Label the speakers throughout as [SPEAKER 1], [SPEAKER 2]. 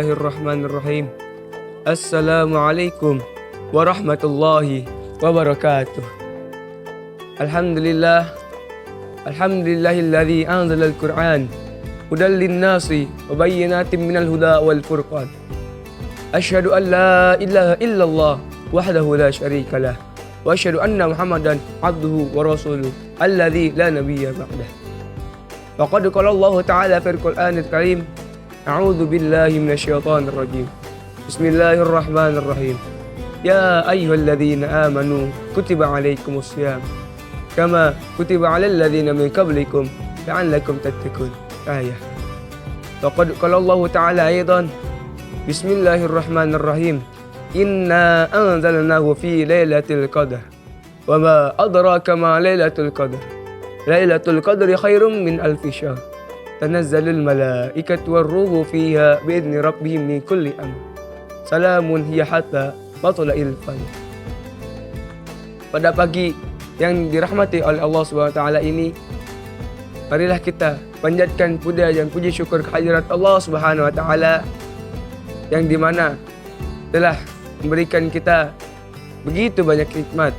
[SPEAKER 1] Bismillahirrahmanirrahim. Assalamualaikum warahmatullahi wabarakatuh. Alhamdulillah. Alhamdulillahilladzi anzala al-Qur'an hudan lin-nasi wa bayyinatin minal huda wal furqan. Asyhadu an la ilaha illallah wahdahu la syarika lah wa asyhadu anna Muhammadan abduhu wa rasuluh alladzi la nabiyya ba'dah. Faqad qala Allah Ta'ala fil Qur'anil Karim, a'udzu billahi minasyaitonir rajim. Bismillahirrahmanirrahim. Ya ayyuhalladzina amanu kutiba alaikumus syiyam kama kutiba alal ladzina min qablikum la'allakum tattaqun. Ayah. Faqad qala Allah Ta'ala aidan, Bismillahirrahmanirrahim. Inna anzalnahu fi lailatul qadar. Wa ma adraka ma lailatul qadar. Lailatul qadri khairum min alfi syahr. Tanazzalul malaikatu warruhu fiha biidzni rabbihim min kulli amr. Salamun hiya hatta matla'il fajr. Pada pagi yang dirahmati oleh Allah Subhanahu wa taala ini, marilah kita panjatkan puja dan puji syukur kehadirat Allah Subhanahu wa taala yang dimana telah memberikan kita begitu banyak nikmat,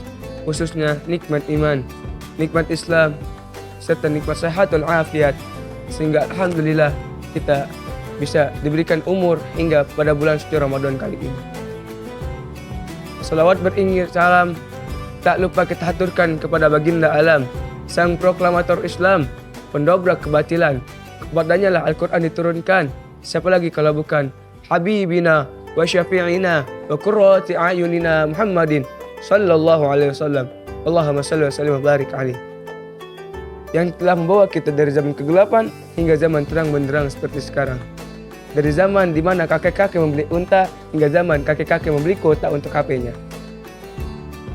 [SPEAKER 1] khususnya nikmat iman, nikmat Islam, serta nikmat sehatul afiat, sehingga alhamdulillah kita bisa diberikan umur hingga pada bulan suci Ramadan kali ini. Salawat beriringi salam tak lupa kita haturkan kepada baginda alam, sang proklamator Islam, pendobrak kebatilan. Kepadanya lah Al-Quran diturunkan. Siapa lagi kalau bukan Habibina wa syafi'ina wa qurrati a'yunina Muhammadin sallallahu alaihi wasallam. Allahumma salli wa sallim wa barik alaihi. Yang telah membawa kita dari zaman kegelapan hingga zaman terang benderang seperti sekarang. Dari zaman di mana kakek-kakek membeli unta hingga zaman kakek-kakek membeli kota untuk HP-nya.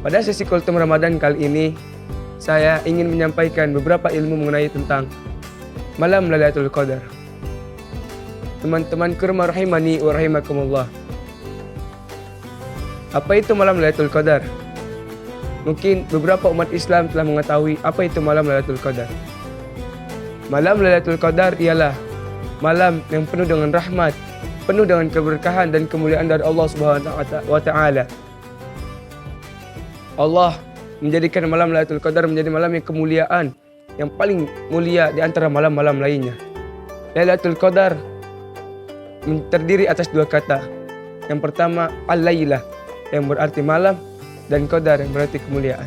[SPEAKER 1] Pada sesi Kultum Ramadan kali ini, saya ingin menyampaikan beberapa ilmu mengenai tentang malam Lailatul Qadar. Teman-teman kurma rahimani wa rahimakumullah. Apa itu malam Lailatul Qadar? Mungkin beberapa umat Islam telah mengetahui apa itu malam Lailatul Qadar. Malam Lailatul Qadar ialah malam yang penuh dengan rahmat, penuh dengan keberkahan dan kemuliaan dari Allah Subhanahu wa taala. Allah menjadikan malam Lailatul Qadar menjadi malam yang kemuliaan, yang paling mulia di antara malam-malam lainnya. Lailatul Qadar terdiri atas dua kata. Yang pertama al-lailah, yang berarti malam, dan qadar yang berarti kemuliaan.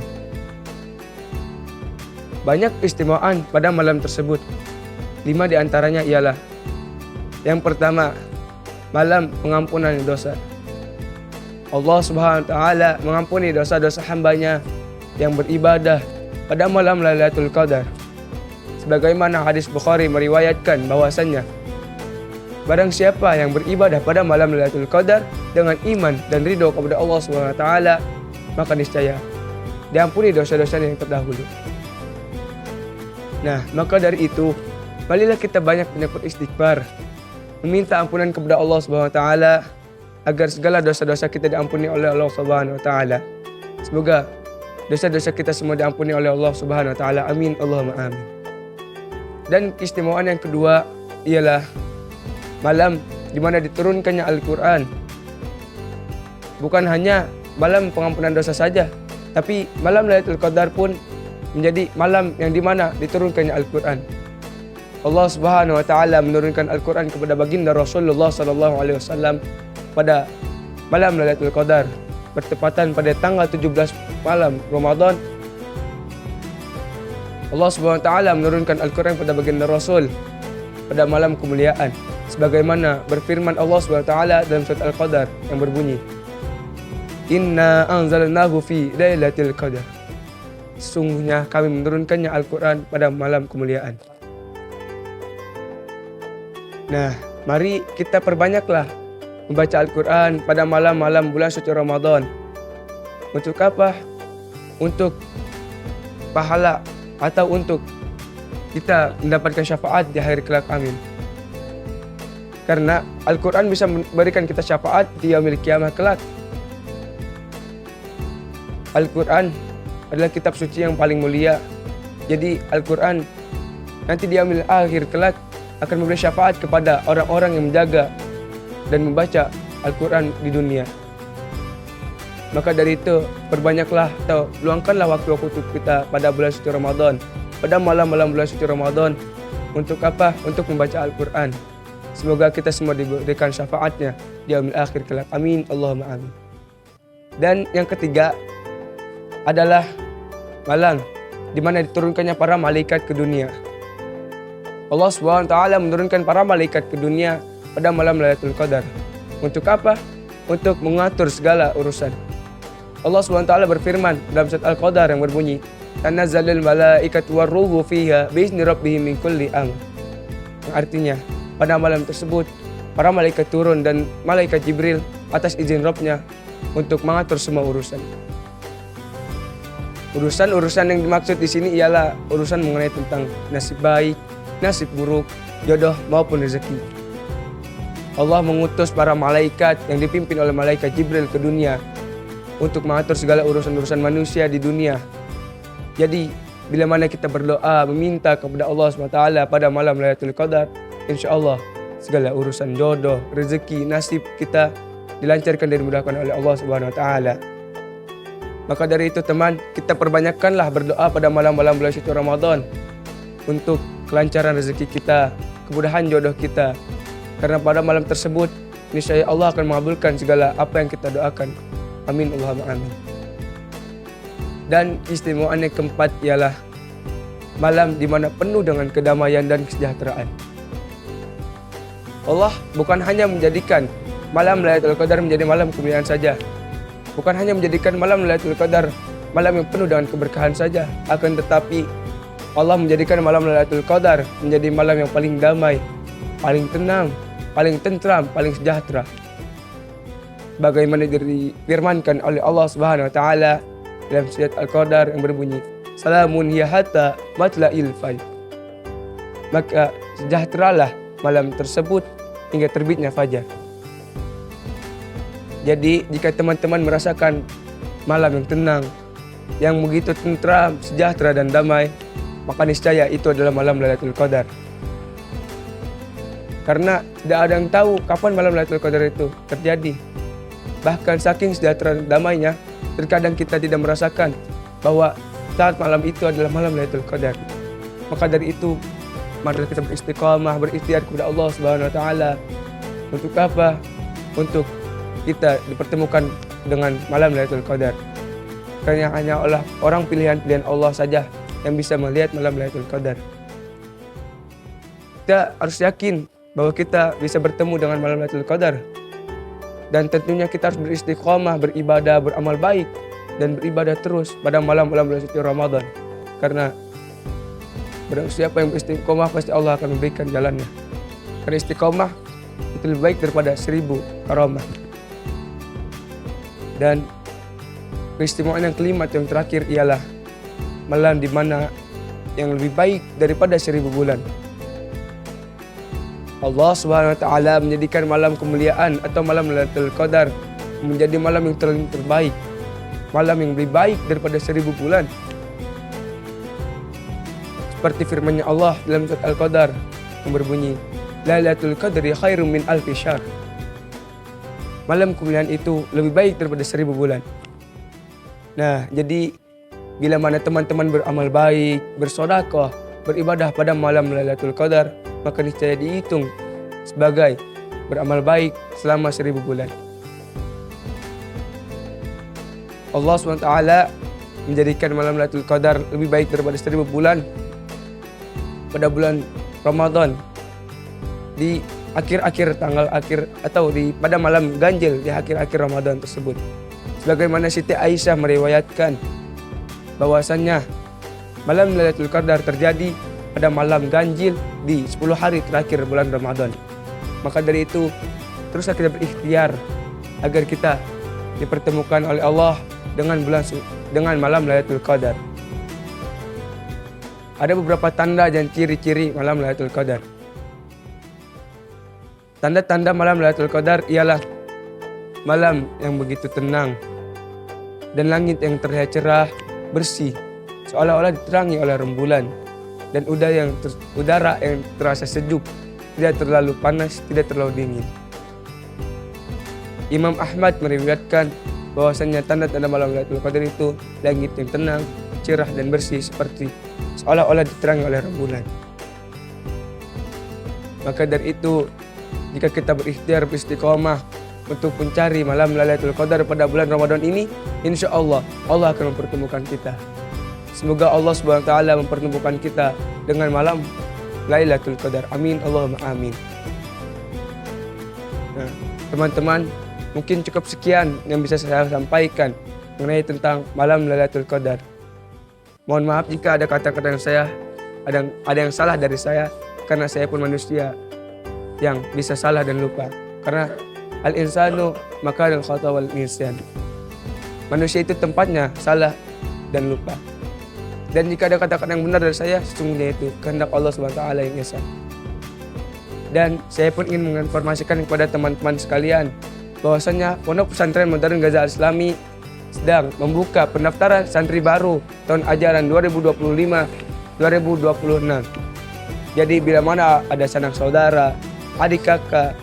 [SPEAKER 1] Banyak keistimewaan pada malam tersebut. 5 di antaranya ialah: yang pertama, malam pengampunan dosa. Allah Subhanahu wa taala mengampuni dosa-dosa hambanya yang beribadah pada malam Lailatul Qadar. Sebagaimana hadis Bukhari meriwayatkan bahwasannya, barang siapa yang beribadah pada malam Lailatul Qadar dengan iman dan ridho kepada Allah Subhanahu wa taala, maka niscaya diampuni dosa-dosanya yang terdahulu. Nah, maka dari itu, marilah kita banyak beristighfar, meminta ampunan kepada Allah Subhanahu wa taala agar segala dosa-dosa kita diampuni oleh Allah Subhanahu wa taala. Semoga dosa-dosa kita semua diampuni oleh Allah Subhanahu wa taala. Amin, Allahumma amin. Dan keistimewaan yang kedua ialah malam di mana diturunkannya Al-Qur'an. Bukan hanya malam pengampunan dosa saja, tapi malam Lailatul Qadar pun menjadi malam yang dimana diturunkannya Al-Quran. Allah Subhanahu wa taala menurunkan Al-Quran kepada baginda Rasulullah sallallahu alaihi wasallam pada malam Lailatul Qadar, bertepatan pada tanggal 17 malam Ramadan. Allah Subhanahu wa taala menurunkan Al-Quran pada baginda Rasul pada malam kemuliaan, sebagaimana berfirman Allah Subhanahu wa taala dalam surat Al-Qadar yang berbunyi, Inna anzalnahu fi lailatul qadar. Sesungguhnya kami menurunkannya Al-Quran pada malam kemuliaan. Nah, mari kita perbanyaklah membaca Al-Quran pada malam-malam bulan suci Ramadan. Untuk apa? Untuk pahala atau untuk kita mendapatkan syafaat di akhir kelak, amin. Karena Al-Quran bisa memberikan kita syafaat di yaumil qiyamah kelak. Al-Quran adalah kitab suci yang paling mulia. Jadi Al-Quran nanti di yaumil akhir kelak akan memberi syafaat kepada orang-orang yang menjaga dan membaca Al-Quran di dunia. Maka dari itu, perbanyaklah atau luangkanlah waktu-waktu kita pada bulan suci Ramadan, pada malam-malam bulan suci Ramadan. Untuk apa? Untuk membaca Al-Quran. Semoga kita semua diberikan syafaatnya di yaumil akhir kelak. Amin. Allahumma amin. Dan yang ketiga adalah malam di mana diturunkannya para malaikat ke dunia. Allah SWT menurunkan para malaikat ke dunia pada malam Lailatul Qadar. Untuk apa? Untuk mengatur segala urusan. Allah SWT berfirman dalam surat Al-Qadar yang berbunyi, "Tanazzalul malaikatu warruhu fiha biizni rabbihim min kulli amr." Yang artinya, pada malam tersebut para malaikat turun dan malaikat Jibril atas izin Rabb-nya untuk mengatur semua urusan. Urusan-urusan yang dimaksud di sini ialah urusan mengenai tentang nasib baik, nasib buruk, jodoh maupun rezeki. Allah mengutus para malaikat yang dipimpin oleh malaikat Jibril ke dunia untuk mengatur segala urusan-urusan manusia di dunia. Jadi, bila mana kita berdoa meminta kepada Allah SWT pada malam Lailatul Qadar, insya Allah segala urusan jodoh, rezeki, nasib kita dilancarkan dan dimudahkan oleh Allah SWT. Maka dari itu teman, kita perbanyakkanlah berdoa pada malam-malam bulan suci Ramadan untuk kelancaran rezeki kita, kemudahan jodoh kita. Karena pada malam tersebut, niscaya Allah akan mengabulkan segala apa yang kita doakan. Amin. Allahumma amin. Dan istimewaan yang keempat ialah malam di mana penuh dengan kedamaian dan kesejahteraan. Allah bukan hanya menjadikan malam Lailatul Qadar menjadi malam kemuliaan saja. Bukan hanya menjadikan malam Lailatul Qadar malam yang penuh dengan keberkahan saja. Akan tetapi Allah menjadikan malam Lailatul Qadar menjadi malam yang paling damai, paling tenang, paling tentram, paling sejahtera. Bagaimana difirmankan oleh Allah Subhanahu wa taala dalam surat Al-Qadar yang berbunyi, "Salamun hiya hatta matla'il fajr." Maka sejahteralah malam tersebut hingga terbitnya fajar. Jadi jika teman-teman merasakan malam yang tenang, yang begitu tentram, sejahtera dan damai, maka niscaya itu adalah malam Lailatul Qadar. Karena tidak ada yang tahu kapan malam Lailatul Qadar itu terjadi. Bahkan saking sejahtera dan damainya, terkadang kita tidak merasakan bahwa saat malam itu adalah malam Lailatul Qadar. Maka dari itu, mari kita beristiqamah, berikhtiar kepada Allah Subhanahu wa taala. Untuk apa? Untuk kita dipertemukan dengan malam Lailatul Qadar. Karena hanya oleh orang pilihan-pilihan Allah saja yang bisa melihat malam Lailatul Qadar. Kita harus yakin bahwa kita bisa bertemu dengan malam Lailatul Qadar. Dan tentunya kita harus beristiqamah, beribadah, beramal baik, dan beribadah terus pada malam-malam bulan suci Ramadan. Karena barang siapa yang beristiqamah, pasti Allah akan memberikan jalannya. Karena istiqamah itu lebih baik daripada 1000 karamah. Dan keistimewaan yang kelima yang terakhir ialah malam di mana yang lebih baik daripada 1000 bulan. Allah Subhanahu wa taala menjadikan malam kemuliaan atau malam Lailatul Qadar menjadi malam yang terbaik, malam yang lebih baik daripada 1000 bulan. Seperti firman-Nya Allah dalam surat Al-Qadar yang berbunyi, "Lailatul Qadri khairum min alfi syahr." Malam kemuliaan itu lebih baik daripada 1000 bulan. Nah, jadi bila mana teman-teman beramal baik, bersedekah, beribadah pada malam Lailatul Qadar, maka niscaya dihitung sebagai beramal baik selama 1000 bulan. Allah SWT menjadikan malam Lailatul Qadar lebih baik daripada 1000 bulan pada bulan Ramadan, di akhir-akhir tanggal akhir atau pada malam ganjil di akhir-akhir Ramadan tersebut. Sebagaimana Siti Aisyah meriwayatkan bahwasannya malam Lailatul Qadar terjadi pada malam ganjil di 10 hari terakhir bulan Ramadan. Maka dari itu, teruslah kita berikhtiar agar kita dipertemukan oleh Allah dengan malam Lailatul Qadar. Ada beberapa tanda dan ciri-ciri malam Lailatul Qadar. Tanda-tanda malam Lailatul Qadar ialah malam yang begitu tenang dan langit yang terlihat cerah, bersih, seolah-olah diterangi oleh rembulan, dan udara yang terasa sejuk, tidak terlalu panas, tidak terlalu dingin. Imam Ahmad meriwayatkan bahwasanya tanda-tanda malam Lailatul Qadar itu langit yang tenang, cerah dan bersih seperti seolah-olah diterangi oleh rembulan. Maka dari itu, jika kita berikhtiar beristiqomah untuk mencari malam Lailatul Qadar pada bulan Ramadan ini, insya Allah Allah akan mempertemukan kita. Semoga Allah Subhanahu wa taala mempertemukan kita dengan malam Lailatul Qadar. Amin Allahumma amin. Nah, teman-teman, mungkin cukup sekian yang bisa saya sampaikan mengenai tentang malam Lailatul Qadar. Mohon maaf jika ada kata-kata yang ada yang salah dari saya, karena saya pun manusia yang bisa salah dan lupa. Karena al-insanu makanul khata wal nisyan. Manusia itu tempatnya salah dan lupa. Dan jika ada kata-kata yang benar dari saya, sesungguhnya itu kehendak Allah Subhanahu wa taala yang esa. Dan saya pun ingin menginformasikan kepada teman-teman sekalian bahwasanya Pondok Pesantren Modern Gaza Al-Islami sedang membuka pendaftaran santri baru tahun ajaran 2025-2026. Jadi bila mana ada sanak saudara, adik kakak,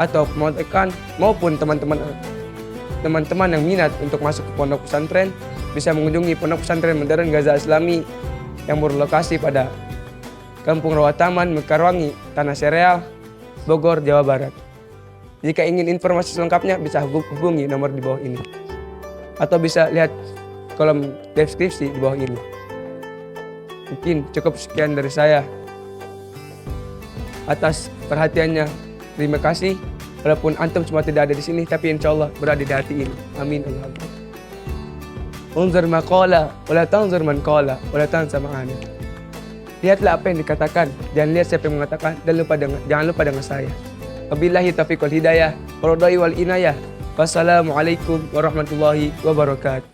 [SPEAKER 1] atau pemotekan maupun teman-teman yang minat untuk masuk ke pondok pesantren, bisa mengunjungi Pondok Pesantren Modern Gaza Islami yang berlokasi pada Kampung Rawataman, Mekarwangi, Tanah Sereal, Bogor, Jawa Barat. Jika ingin informasi selengkapnya bisa hubungi nomor di bawah ini, atau bisa lihat kolom deskripsi di bawah ini. Mungkin cukup sekian dari saya. Atas perhatiannya, terima kasih. Walaupun antum semua tidak ada di sini, tapi insya Allah berada di hati ini. Amin. Unzur maqala, wala tanzur man qala, wala tansa ma'ana. Lihatlah apa yang dikatakan, jangan lihat siapa yang mengatakan, dan jangan lupa dengan saya. Wabillahi taufiq wal hidayah, waridai wal inayah. Wassalamualaikum warahmatullahi wabarakatuh.